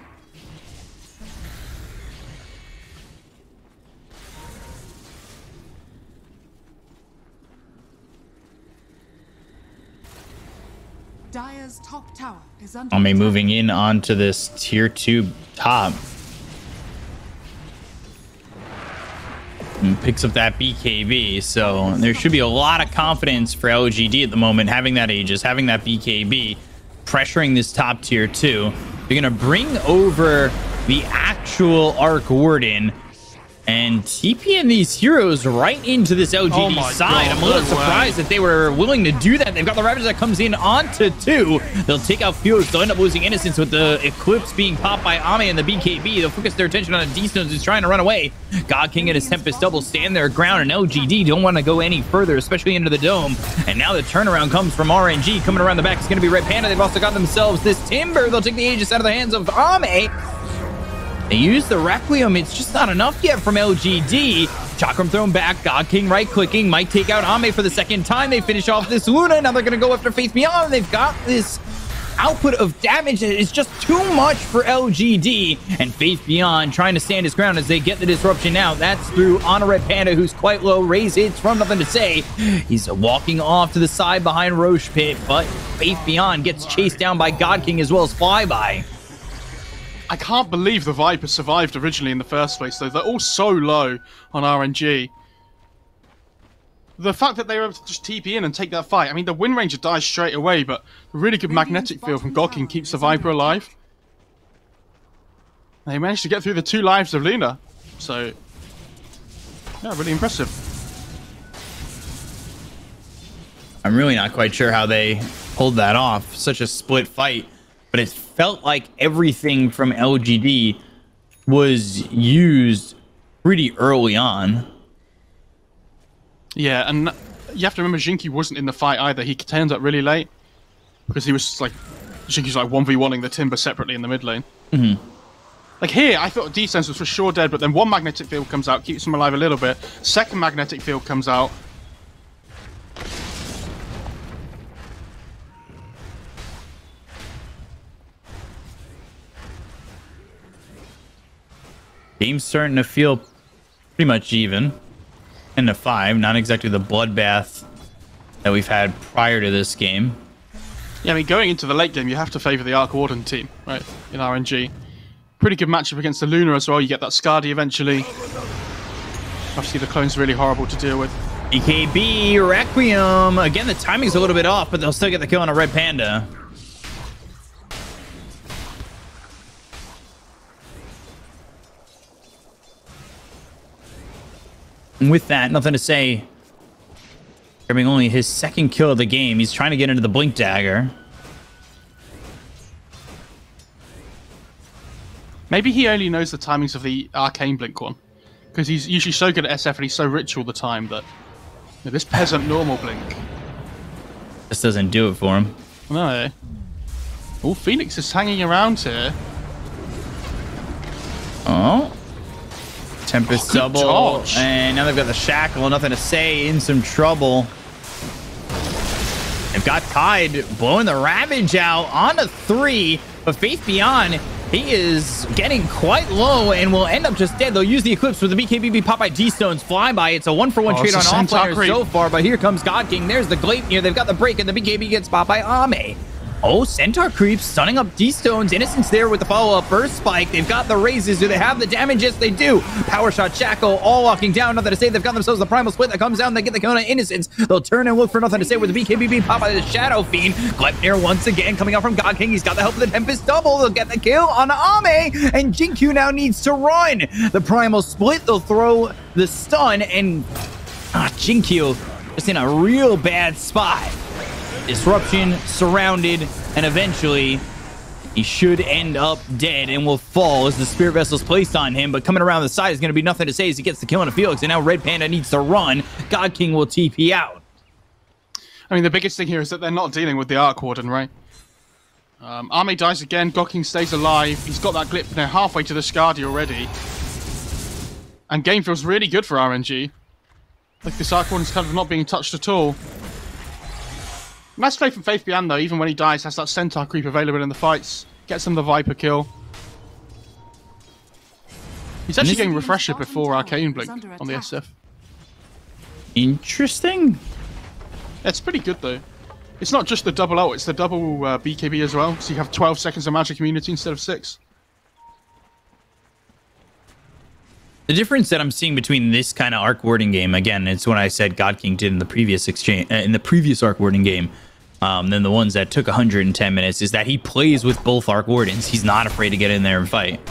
Dire's top tower is under
Ame
attack.
moving in onto this tier 2 top. And picks up that BKB, so there should be a lot of confidence for LGD at the moment, having that Aegis, having that BKB, pressuring this top tier 2. They're gonna bring over the actual Arc Warden and TPing these heroes right into this LGD side. I'm a little surprised that they were willing to do that. They've got the Ravage that comes in onto 2. They'll take out Fuse. They'll end up losing Innocence with the Eclipse being popped by Ame and the BKB. They'll focus their attention on D-Stones who's trying to run away. God King and his Tempest double stand their ground, and LGD don't want to go any further, especially into the dome. And now the turnaround comes from RNG. Coming around the back is going to be Red Panda. They've also got themselves this Timber. They'll take the Aegis out of the hands of Ame. They use the Requiem. It's just not enough yet from LGD. Chakram thrown back. God King right-clicking. Might take out Ame for the second time. They finish off this Luna. Now they're going to go after Faith Beyond. They've got this output of damage that is just too much for LGD. And Faith Beyond trying to stand his ground as they get the disruption out. That's through on a Red Panda, who's quite low. Raise hits from nothing to say. He's walking off to the side behind Roche Pit, but Faith Beyond gets chased down by God King as well as Flyby.
I can't believe the Viper survived originally in the first place, though. They're all so low on RNG. The fact that they were able to just TP in and take that fight, I mean, the Wind Ranger dies straight away, but a really good magnetic field from God King keeps the Viper alive. They managed to get through the 2 lives of Luna, so yeah, really impressive.
I'm really not quite sure how they pulled that off. Such a split fight. But it felt like everything from LGD was used pretty early on.
Yeah, and you have to remember Jinky wasn't in the fight either. He turned up really late because he was like, Jinky's like 1v1ing the Timber separately in the mid lane.
Mm-hmm.
Like here, I thought D-Sense was for sure dead, but then one magnetic field comes out, keeps him alive a little bit. Second magnetic field comes out.
Game's starting to feel pretty much even. 10-5, not exactly the bloodbath that we've had prior to this game.
Yeah, I mean, going into the late game, you have to favour the Arc Warden team, right, in RNG. Pretty good matchup against the Luna as well. You get that Skadi eventually. Obviously, the clone's really horrible to deal with.
BKB, Requiem. Again, the timing's a little bit off, but they'll still get the kill on a Red Panda. And with that, nothing to say. Grabbing only his second kill of the game. He's trying to get into the Blink Dagger.
Maybe he only knows the timings of the Arcane Blink one. Because he's usually so good at SF and he's so rich all the time that... You know, this peasant normal Blink.
This doesn't do it for him.
No. Oh, Phoenix is hanging around here.
Oh. Tempest
good
double.
dodge.
And now they've got the Shackle. Nothing to say. In some trouble. They've got Tide blowing the Ravage out on a 3. But Faith Beyond, he is getting quite low and will end up just dead. They'll use the Eclipse with the BKB pop by D-Stones. Flyby. It's a 1-for-1 trade on offlaner so far. But here comes God King. There's the Gleipnir. They've got the break and the BKB gets popped by Ame. Oh, Centaur creeps, stunning up D-Stones. Innocence there with the follow-up burst spike. They've got the raises. Do they have the damage? Yes, they do. Power shot, Shackle, all walking down. Nothing to say. They've got themselves the primal split that comes down. They get the kill on Innocence. They'll turn and look for nothing to say with the BKBB pop by the Shadow Fiend. Gleipnir once again coming out from God King. He's got the help of the Tempest double. They'll get the kill on Ame. And Jinkyu now needs to run. The primal split. They'll throw the stun. And Jinkyu just in a real bad spot. Disruption, surrounded, and eventually he should end up dead and will fall as the Spirit Vessel's placed on him. But coming around the side is going to be nothing to say as he gets the kill on a Felix. And now Red Panda needs to run. God King will TP out.
I mean, the biggest thing here is that they're not dealing with the Arc Warden, right? Ame dies again. God King stays alive. He's got that Glip now halfway to the Skadi already. And game feels really good for RNG. Like, this Arc Warden's kind of not being touched at all. Nice play from Faith Beyond, though. Even when he dies, has that Centaur creep available in the fights. Gets him the Viper kill. He's actually getting Refresher before Arcane Blink on the SF.
Interesting.
It's pretty good, though. It's not just the double ult, it's the double BKB as well. So you have 12 seconds of Magic Immunity instead of 6.
The difference that I'm seeing between this kind of Arc Warding game, again, it's what I said God King did in the previous exchange, in the previous Arc Warding game, than the ones that took 110 minutes, is that he plays with both Arc Wardens. He's not afraid to get in there and fight.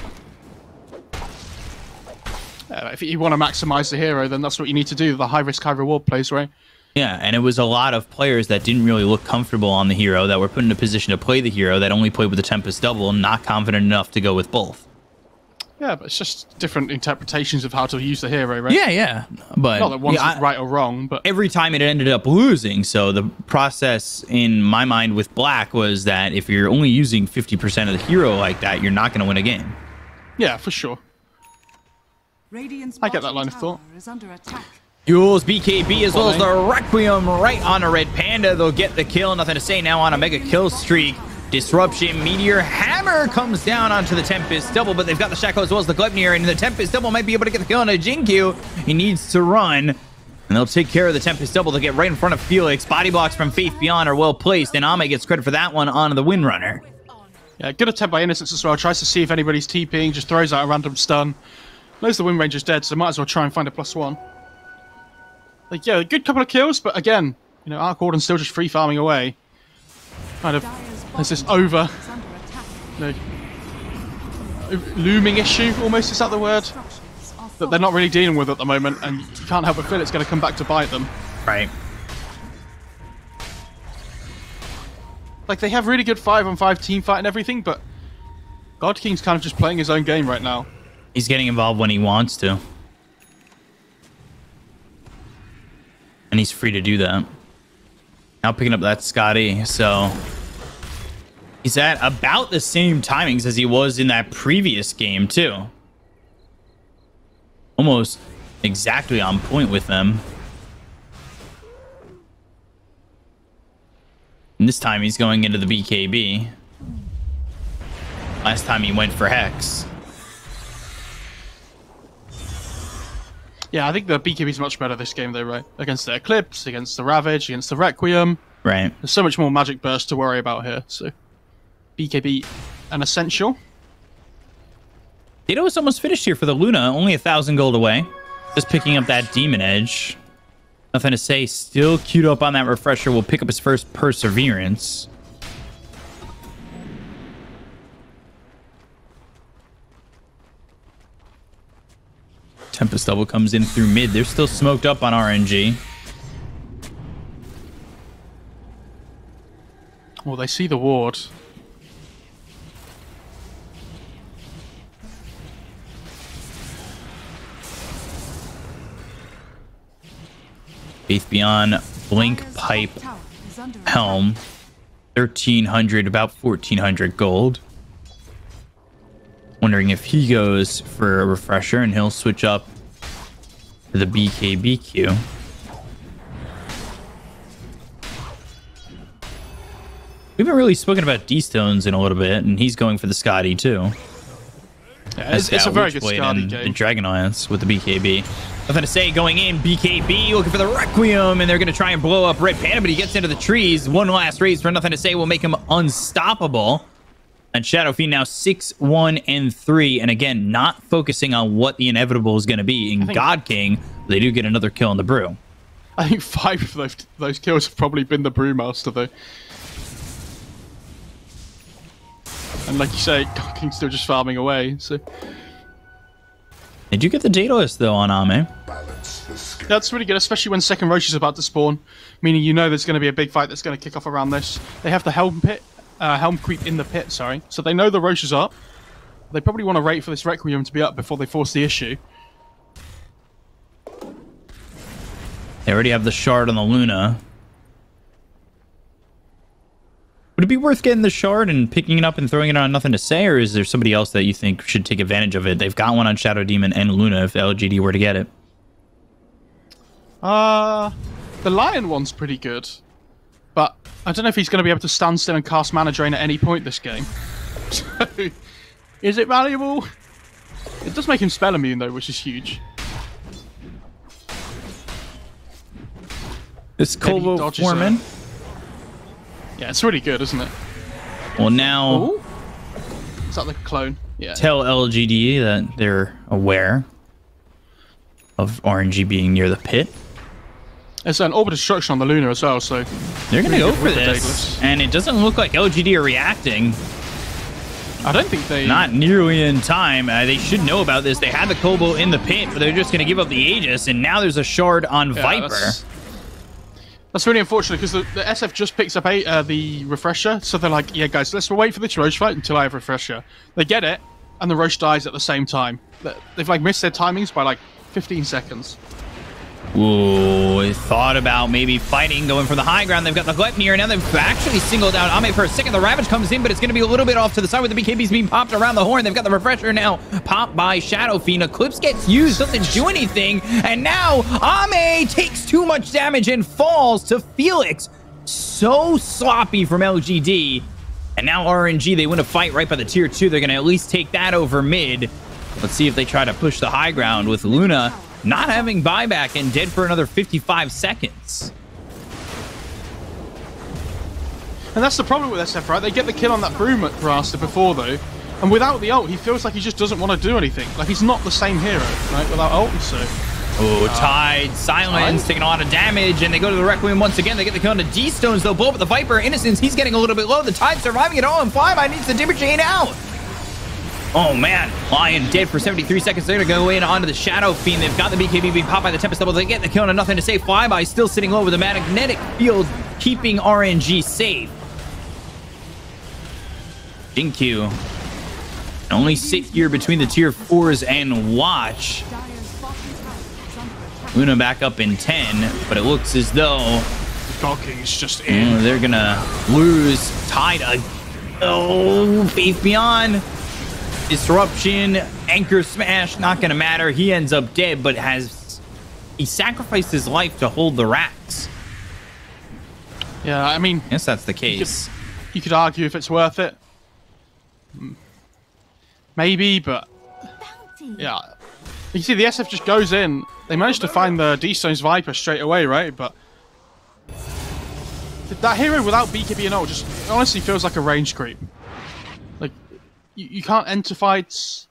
If you want to maximize the hero, then that's what you need to do. The high risk, high reward plays, right?
Yeah, and it was a lot of players that didn't really look comfortable on the hero, that were put in a position to play the hero, that only played with the Tempest double, and not confident enough to go with both.
Yeah, but it's just different interpretations of how to use the hero, right?
Yeah. But
not that one's right or wrong, but
every time it ended up losing. So the process in my mind with Black was that if you're only using 50% of the hero like that, you're not going to win a game.
Yeah, for sure. I get that line of thought.
Yules, BKB, as well as the Requiem right on a Red Panda. They'll get the kill. Nothing to say now on a mega kill streak. Disruption, Meteor Hammer comes down onto the Tempest double, but they've got the Shackle as well as the Gleipnir, and the Tempest double might be able to get the kill on a Jinkyu. He needs to run, and they'll take care of the Tempest double to get right in front of Felix. Body blocks from Faith Beyond are well placed, and Ame gets credit for that one on the Windrunner.
Yeah, good attempt by Innocence as well. Tries to see if anybody's TPing, just throws out a random stun. Knows the Wind Ranger's dead, so might as well try and find a +1. Like, yeah, a good couple of kills, but again, you know, Arc Warden's still just free farming away. Kind of, there's this over, you know, looming issue, almost, is that the word? That they're not really dealing with at the moment, and you can't help but feel it's going to come back to bite them.
Right.
Like, they have really good 5-on-5 team fight and everything, but God King's kind of just playing his own game right now.
He's getting involved when he wants to. And he's free to do that. Now picking up that Skadi, so he's at about the same timings as he was in that previous game too. Almost exactly on point with them. And this time he's going into the BKB. Last time he went for Hex.
Yeah, I think the BKB is much better this game, though, right? Against the Eclipse, against the Ravage, against the Requiem.
Right.
There's so much more Magic Burst to worry about here, so BKB an essential.
Data was almost finished here for the Luna, only 1,000 gold away. Just picking up that Demon Edge. Nothing to say, still queued up on that Refresher. Will pick up his first Perseverance. Tempest double comes in through mid. They're still smoked up on RNG.
Well, they see the ward.
Faith Beyond, Blink, Pipe, Helm. 1,300, about 1,400 gold. Wondering if he goes for a Refresher and he'll switch up to the BKBQ. We haven't really spoken about D-Stones in a little bit, and he's going for the Skadi too.
Yeah, it's a very good Skadi game.
The Dragon Lance with the BKB. Nothing to say going in. BKB looking for the Requiem, and they're going to try and blow up Red Panda, but he gets into the trees. One last raise for Nothing to Say will make him unstoppable. And Shadow Fiend now 6-1-3, and again, not focusing on what the inevitable is going to be. In God King, they do get another kill on the Brew.
I think 5 of those kills have probably been the Brewmaster, though. And like you say, God King's still just farming away, so...
They do get the Daedalus, though, on Ame.
That's really good, especially when second Roche is about to spawn, meaning you know there's going to be a big fight that's going to kick off around this. They have the Helm Creep in the pit, sorry, so they know the Roche is up. They probably want to wait for this Requiem to be up before they force the issue.
They already have the Shard on the Luna. Would it be worth getting the Shard and picking it up and throwing it on Nothing to Say, or is there somebody else that you think should take advantage of it? They've got one on Shadow Demon and Luna if LGD were to get it.
The Lion one's pretty good, but I don't know if he's going to be able to stand still and cast Mana Drain at any point this game. So, is it valuable? It does make him spell immune though, which is huge.
This Colvo Foreman.
Yeah, it's really good, isn't it?
Well, now...
Ooh. Is that the clone? Yeah.
Tell LGD that they're aware of RNG being near the pit.
It's an Orb of Destruction on the Luna as well, so...
They're going to go for this, and it doesn't look like LGD are reacting.
I don't think they...
Not nearly in time. They should know about this. They had the Kobo in the pit, but they're just going to give up the Aegis, and now there's a Shard on Viper.
That's really unfortunate, because the SF just picks up the Refresher, so they're like, yeah, guys, let's wait for this Roche fight until I have Refresher. They get it, and the Roche dies at the same time. They've, like, missed their timings by, like, 15 seconds.
Ooh, thought about maybe fighting, going for the high ground. They've got the Gleipnir, and now they've actually singled out Ame for a second. The Ravage comes in, but it's going to be a little bit off to the side with the BKBs being popped around the horn. They've got the Refresher now popped by Shadow Fiend. Eclipse gets used, doesn't do anything, and now Ame takes too much damage and falls to Felix. So sloppy from LGD. And now RNG, they win a fight right by the tier 2. They're going to at least take that over mid. Let's see if they try to push the high ground with Luna not having buyback and dead for another 55 seconds.
And that's the problem with SF, right? They get the kill on that Brewmaster before, though. And without the ult, he feels like he just doesn't want to do anything. Like, he's not the same hero, right? Without ult, so...
Oh, Tide, Silence, taking a lot of damage, and they go to the Requiem once again. They get the kill on the D-Stones, they'll blow up the Viper. Innocence, he's getting a little bit low. The Tide surviving it all, and Flyby needs the Dimmer Chain out. Oh, man. Lion dead for 73 seconds. They're going to go in onto the Shadow Fiend. They've got the BKB being popped by the Tempest Double. They get the kill on Nothing to Say. Flyby still sitting low with the magnetic field, keeping RNG safe. Jinkyu only sit here between the tier 4s and watch. Luna back up in 10, but it looks as though
Gawking's just in.
They're going to lose. Tide. Oh, Faith Beyond. Disruption, Anchor Smash, not going to matter. He ends up dead, but he sacrificed his life to hold the racks.
Yeah, I mean...
Yes, that's the case.
You could argue if it's worth it. Maybe, but... Yeah. You see, the SF just goes in. They managed to find the D-Stones Viper straight away, right? But... that hero without BKB and ult just honestly feels like a range creep. Like... You can't enter fights,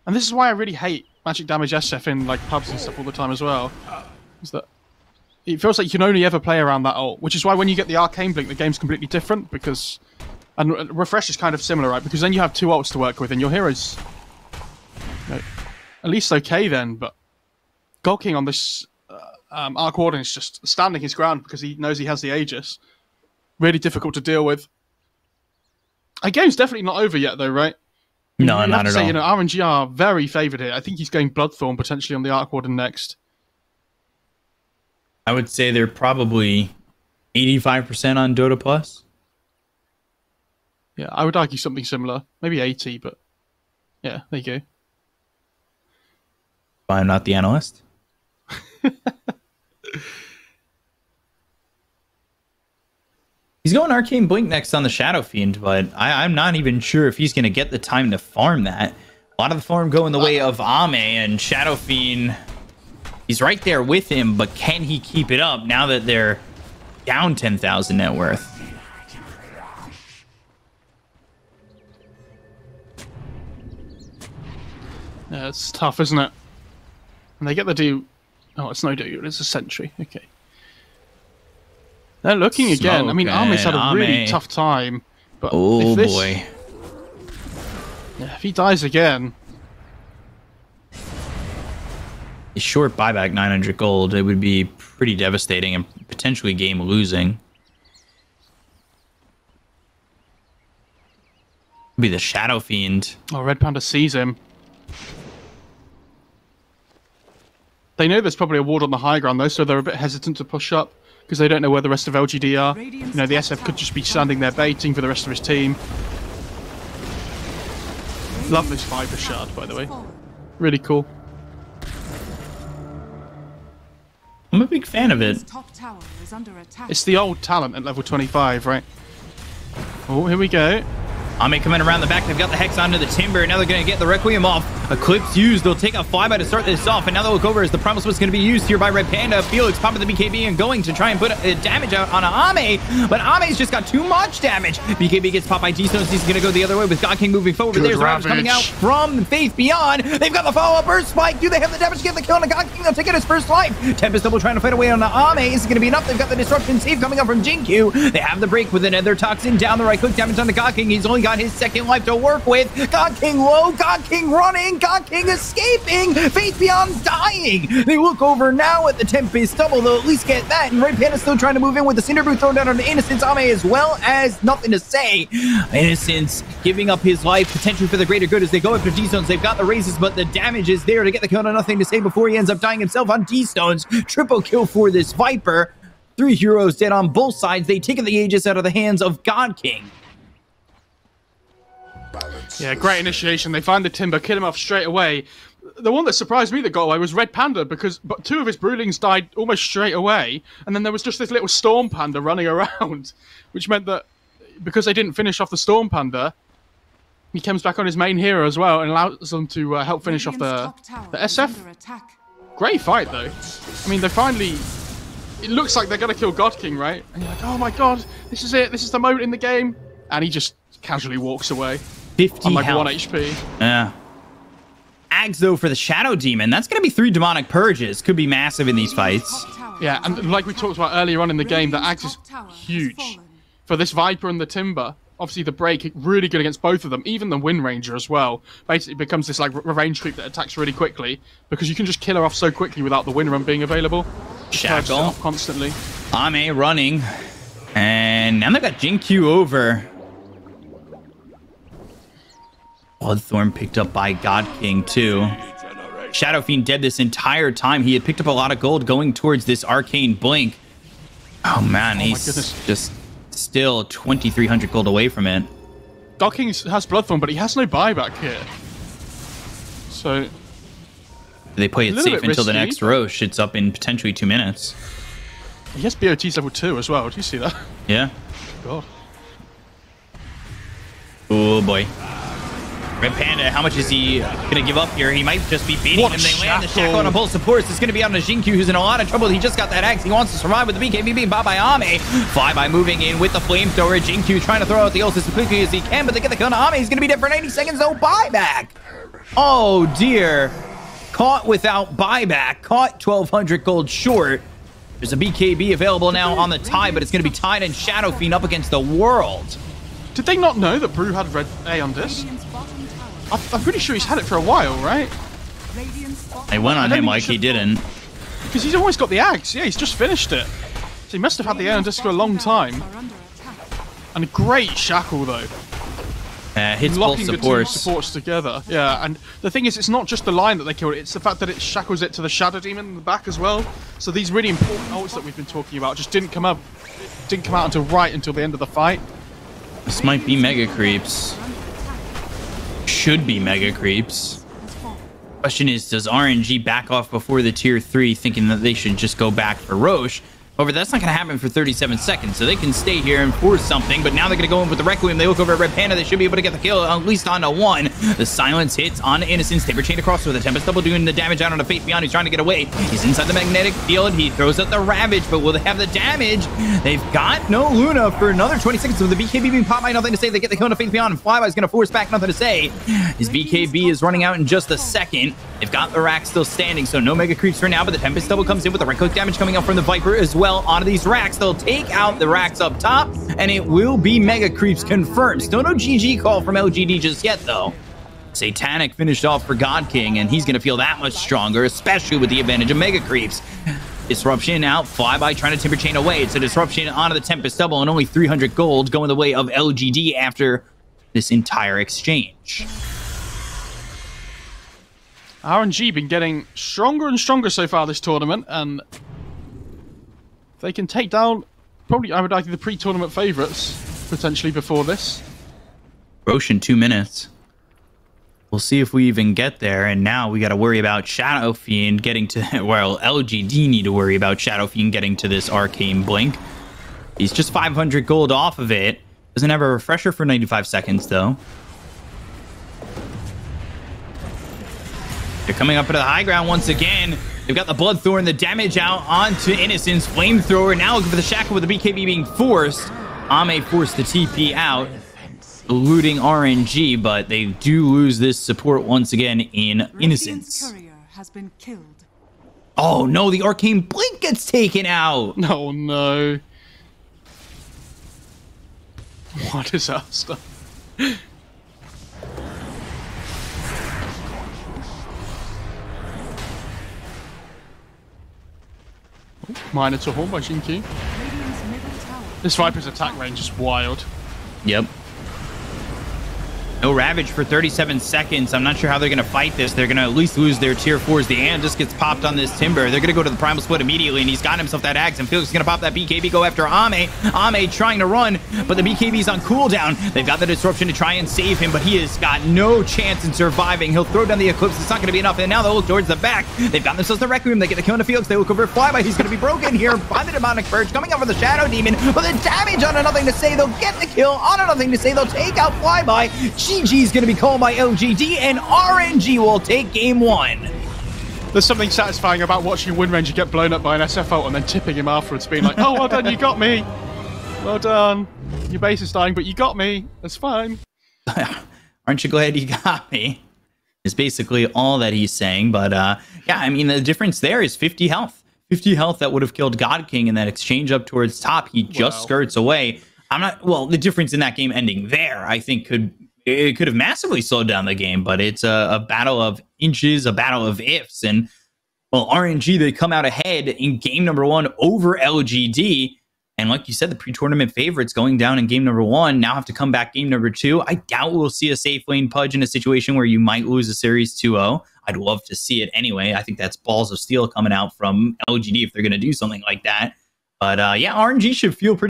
and this is why I really hate magic damage SF in like pubs and stuff all the time as well. Is that it feels like you can only ever play around that ult, which is why when you get the Arcane Blink, the game's completely different because, and Refresh is kind of similar, right? Because then you have 2 ults to work with, and your hero's at least okay then. But Gawking on this Arc Warden is just standing his ground because he knows he has the Aegis. Really difficult to deal with. The game's definitely not over yet, though, right?
No, not at all.
You know, RNG are very favoured here. I think he's going Bloodthorn potentially on the Arc Warden next.
I would say they're probably 85% on Dota Plus.
Yeah, I would argue something similar. Maybe 80, but yeah, there you go.
I'm not the analyst. He's going Arcane Blink next on the Shadow Fiend, but I'm not even sure if he's going to get the time to farm that. A lot of the farm going the way of Ame, and Shadow Fiend, he's right there with him, but can he keep it up now that they're down 10,000 net worth?
Yeah, it's tough, isn't it? And they get the do. Oh, it's no do. It's a sentry. Okay. They're looking again. I mean, Ame's had a really tough time. But
oh,
if this,
boy.
Yeah, if he dies again.
A short buyback 900 gold. It would be pretty devastating and potentially game losing. Could be the Shadow Fiend.
Oh, Red Panda sees him. They know there's probably a ward on the high ground, though, so they're a bit hesitant to push up because they don't know where the rest of LGD are. You know, the SF could just be standing there baiting for the rest of his team. Love this Viper shard, by the way. Really cool.
I'm a big fan of it.
It's the old talent at level 25, right? Oh, here we go.
Ame coming around the back. They've got the Hex onto the Timber. Now they're going to get the Requiem off. Eclipse used. They'll take a flyby to start this off. And now they'll look over as the Primal Switch going to be used here by Red Panda. Felix popping the BKB and going to try and put damage out on Ame. But Ame's just got too much damage. BKB gets popped by D-Stones. He's going to go the other way with God King moving forward. But there's Ravage coming out from Faith Beyond. They've got the follow-up Burst Spike. Do they have the damage to get the kill on the God King? They'll take it his first life. Tempest Double trying to fight away on the Ame. Is it going to be enough? They've got the Disruption Save coming up from Jinkyu. They have the break with another Toxin down the right click damage on the God King. He's only got his second life to work with. God King low, God King running, God King escaping, Faith Beyond dying. They look over now at the Tempest Double. They'll at least get that, and Red Panda still trying to move in with the Cinder Boot thrown down on the Innocence Ame, as well as nothing to say. Innocence giving up his life potentially for the greater good as they go after D-Stones. They've got the raises, but the damage is there to get the kill on nothing to say before he ends up dying himself on D-Stones. Triple kill for this Viper. 3 heroes dead on both sides. They take the Aegis out of the hands of God King.
Yeah, great initiation. They find the Timber, kill him off straight away. The one that surprised me that got away was Red Panda, because 2 of his broodlings died almost straight away, and then there was just this little Storm Panda running around, which meant that because they didn't finish off the Storm Panda, he comes back on his main hero as well and allows them to help finish off the SF. Great fight, though. I mean, they finally... It looks like they're going to kill God King, right? And you're like, oh my god, this is it. This is the moment in the game. And he just casually walks away.
50
on like
health.
1 HP.
Yeah. Ags, though, for the Shadow Demon. That's going to be 3 Demonic Purges. Could be massive in these fights.
Yeah, and like we talked about earlier on in the game, the Ags is huge. For this Viper and the Timber, obviously the break, really good against both of them. Even the Wind Ranger as well. Basically becomes this like range creep that attacks really quickly, because you can just kill her off so quickly without the Wind Run being available.
Shackle.
Constantly.
Ame running. And now they've got Jinkyu over. Bloodthorn picked up by God King, too. Shadow Fiend dead this entire time. He had picked up a lot of gold going towards this Arcane Blink. Oh, man. He's just still 2,300 gold away from it.
God King has Bloodthorn, but he has no buyback here. So...
They play it safe until the next Roche. It's up in potentially 2 minutes.
He has BO3's level 2 as well. Do you see that?
Yeah.
God.
Oh, boy. Red Panda, how much is he going to give up here? He might just be beating him. They land the shackle on a Pulse Supports. It's going to be on a Jinkyu, who's in a lot of trouble. He just got that axe. He wants to survive with the BKB being bought by Ame. Flyby moving in with the Flamethrower. Jinkyu trying to throw out the ult as quickly as he can, but they get the kill on Ame. He's going to be dead for 90 seconds. No buyback. Oh, dear. Caught without buyback. Caught 1,200 gold short. There's a BKB available now on the tie, but it's going to be tied and Shadow Fiend up against the world.
Did they not know that Brew had red A on this? I'm pretty sure he's had it for a while, right?
They went on him like he didn't.
Because he's always got the axe. Yeah, he's just finished it. So he must have had the A on disc for a long time. And a great shackle, though.
Hits both supports.
Locking the two supports together. Yeah, and the thing is, it's not just the line that they killed, it's the fact that it shackles it to the Shadow Demon in the back as well. So these really important ults that we've been talking about just didn't come out until the end of the fight.
This might be Mega Creeps. Should be Mega Creeps. Question is, does RNG back off before the tier 3, thinking that they should just go back for Roche? However, that's not going to happen for 37 seconds, so they can stay here and force something, but now they're going to go in with the Requiem. They look over at Red Panda. They should be able to get the kill, at least onto one. The silence hits on Innocence. Timber chain across with the Tempest Double doing the damage out on the Faith Beyond. He's trying to get away. He's inside the magnetic field. He throws out the Ravage, but will they have the damage? They've got no Luna for another 20 seconds, so the BKB being popped by, nothing to say. They get the kill on the Faith Beyond, and Flyby's going to force back, nothing to say. His BKB is running out in just a second. They've got the rack still standing, so no Mega Creeps for now, but the Tempest Double comes in with the right-click damage coming out from the Viper as well onto these racks. They'll take out the racks up top, and it will be Mega Creeps confirmed. Still no GG call from LGD just yet, though. Satanic finished off for God King, and he's going to feel that much stronger, especially with the advantage of Mega Creeps. Disruption out, Flyby trying to Timber Chain away. It's a Disruption onto the Tempest Double, and only 300 gold going the way of LGD after this entire exchange.
RNG been getting stronger and stronger so far this tournament, and if they can take down, probably, I would argue, the pre-tournament favourites, potentially before this.
Roshan, 2 minutes. We'll see if we even get there, and now we got to worry about Shadow Fiend getting to, well, LGD need to worry about Shadow Fiend getting to this Arcane Blink. He's just 500 gold off of it. Doesn't have a refresher for 95 seconds, though. They're coming up to the high ground once again. They've got the Bloodthorn, the damage out onto Innocence. Flamethrower now looking for the Shackle with the BKB being forced. Ame forced the TP out, eluding RNG, but they do lose this support once again in Innocence.
Has been killed.
Oh no, the Arcane Blink gets taken out.
Oh no. What a disaster. Minor to Horn by Shinki. This Viper's attack range is wild.
Yep. No Ravage for 37 seconds. I'm not sure how they're going to fight this. They're going to at least lose their tier 4s. The Am just gets popped on this Timber. They're going to go to the Primal Split immediately, and he's got himself that Axe, and Felix is going to pop that BKB, go after Ame. Ame trying to run, but the BKB's on cooldown. They've got the Disruption to try and save him, but he has got no chance in surviving. He'll throw down the Eclipse. It's not going to be enough, and now they'll look towards the back. They've got themselves the Requiem. They get the kill on Felix. They look over Flyby. He's going to be broken here by the Demonic Purge, coming up with the Shadow Demon, but the damage on a nothing to say. They'll get the kill on a nothing to say. They'll take out Flyby. GG's going to be called by LGD, and RNG will take game 1.
There's something satisfying about watching Wind Ranger get blown up by an SF ult and then tipping him afterwards, being like, oh, well done, you got me. Well done. Your base is dying, but you got me. That's fine.
Aren't you glad you got me? Is basically all that he's saying. But yeah, I mean, the difference there is 50 health. 50 health that would have killed God King in that exchange up towards top. He just skirts away. The difference in that game ending there, I think, could have massively slowed down the game, but it's a battle of inches, a battle of ifs. And, well, RNG, they come out ahead in game number 1 over LGD. And like you said, the pre-tournament favorites going down in game number 1 now have to come back game number 2. I doubt we'll see a safe lane Pudge in a situation where you might lose a series 2-0. I'd love to see it anyway. I think that's balls of steel coming out from LGD if they're going to do something like that. But yeah, RNG should feel pretty